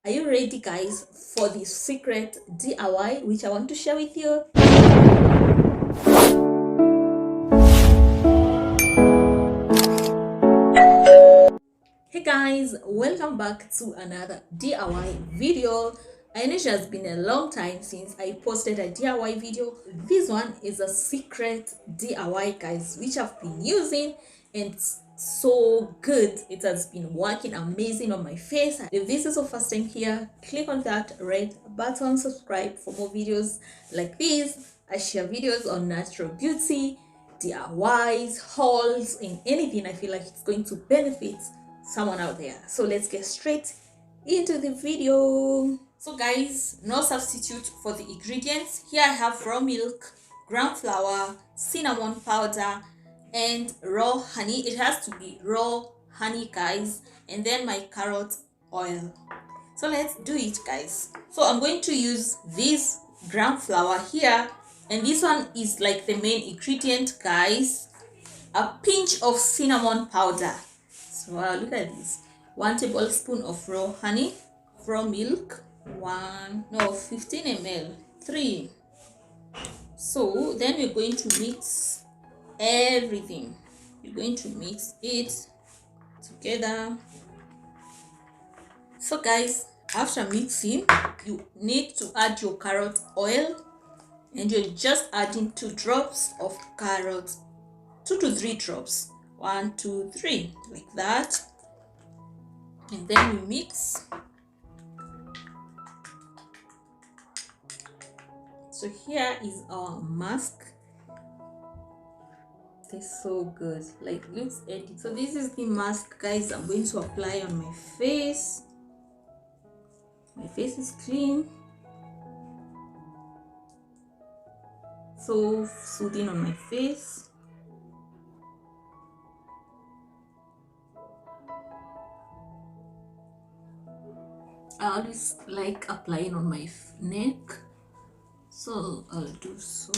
Are you ready, guys, for this secret DIY which I want to share with you? Hey guys, welcome back to another DIY video. I know it has been a long time since I posted a DIY video. This one is a secret DIY, guys, which I've been using, and it's so good. It has been working amazing on my face. If this is your first time here, click on that red button, subscribe for more videos like this. I share videos on natural beauty, DIYs, hauls, and anything I feel like it's going to benefit someone out there. So let's get straight into the video. So guys, no substitute for the ingredients. Here I have raw milk, ground flour, cinnamon powder, and raw honey. It has to be raw honey, guys, and then my carrot oil. So let's do it, guys. So I'm going to use this ground flour here, and this one is like the main ingredient, guys. A pinch of cinnamon powder. So wow, look at this. 1 tablespoon of raw honey, raw milk, 15 ml, 3. So then we're going to mix everything. You're going to mix it together. So guys, after mixing, you need to add your carrot oil, and you're just adding 2 drops of carrot, 2 to 3 drops, 1 2 3, like that, and then we mix. So here is our mask. It's so good, like looks at it. So this is the mask, guys, I'm going to apply on my face. My face is clean, so soothing on my face. I always like applying on my neck, so I'll do so.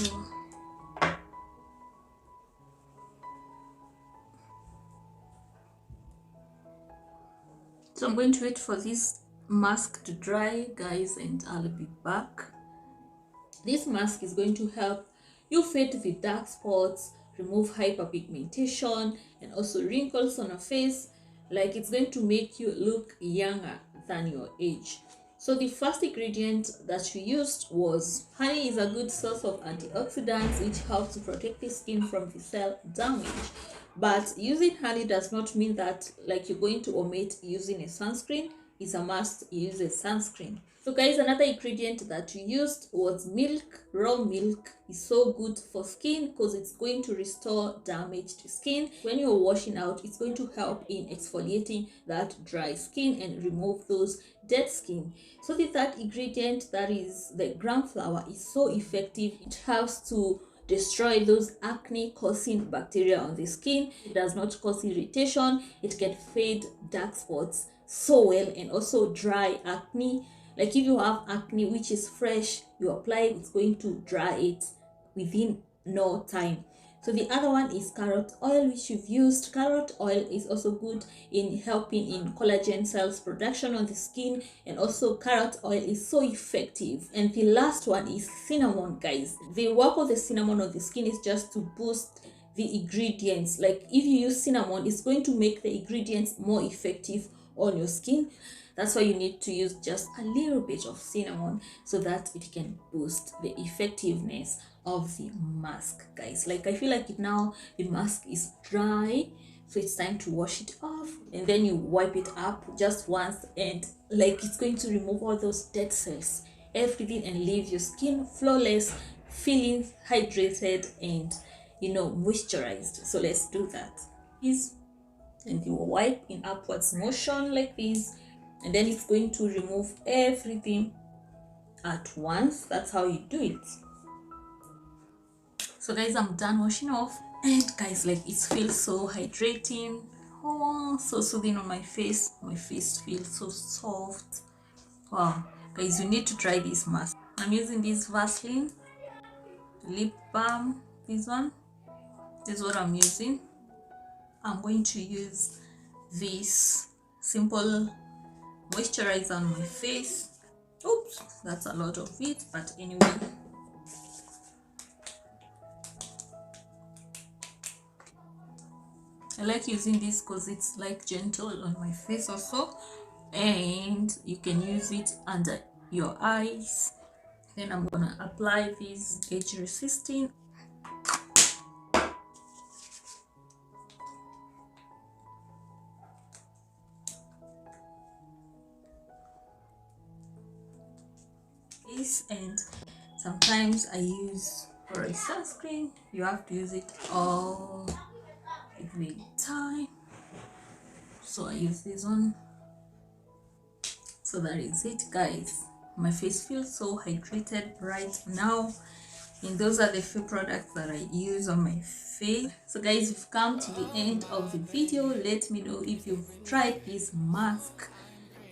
So I'm going to wait for this mask to dry, guys, and I'll be back. This mask is going to help you fade the dark spots, remove hyperpigmentation, and also wrinkles on your face. Like, it's going to make you look younger than your age. So the first ingredient that we used was honey. Is a good source of antioxidants which helps to protect the skin from the cell damage. But using honey does not mean that like you're going to omit using a sunscreen. It's a must use a sunscreen. So guys, another ingredient that we used was milk. Raw milk is so good for skin because it's going to restore damaged skin. When you're washing out, it's going to help in exfoliating that dry skin and remove those dead skin. So the third ingredient, that is the ground flour, is so effective. It helps to destroy those acne causing bacteria on the skin. It does not cause irritation. It can fade dark spots so well, and also dry acne. Like if you have acne which is fresh, you apply it, it's going to dry it within no time. So the other one is carrot oil, which you've used. Carrot oil is also good in helping in collagen cells production on the skin, and also carrot oil is so effective. And the last one is cinnamon, guys. The work of the cinnamon on the skin is just to boost the ingredients. Like if you use cinnamon, it's going to make the ingredients more effective on your skin. That's why you need to use just a little bit of cinnamon so that it can boost the effectiveness of the mask, guys. Like I feel like it now, the mask is dry, so it's time to wash it off, and then you wipe it up just once, and like it's going to remove all those dead cells, everything, and leave your skin flawless, feeling hydrated and moisturized. So let's do that. And you wipe in upwards motion like this, and then it's going to remove everything at once. That's how you do it. So guys, I'm done washing off, and guys, like it feels so hydrating, so soothing on my face. My face feels so soft. Wow, guys, you need to try this mask. I'm using this Vaseline lip balm. This one, this is what I'm using. I'm going to use this simple moisturizer on my face. Oops, that's a lot of it, but anyway. I like using this because it's like gentle on my face also, and you can use it under your eyes. Then I'm gonna apply this age resisting. And sometimes I use for a sunscreen. You have to use it all the time, so I use this one. So that is it, guys. My face feels so hydrated right now, and those are the few products that I use on my face. So guys, you've come to the end of the video. Let me know if you've tried this mask.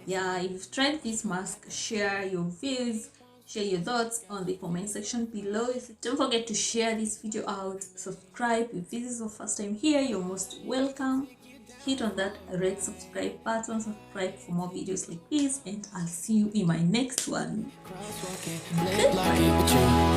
Yeah, if you've tried this mask, share your views, share your thoughts on the comment section below. Don't forget to share this video out, subscribe. If this is your first time here, you're most welcome. Hit on that red subscribe button, subscribe for more videos like this, and I'll see you in my next one. Goodbye.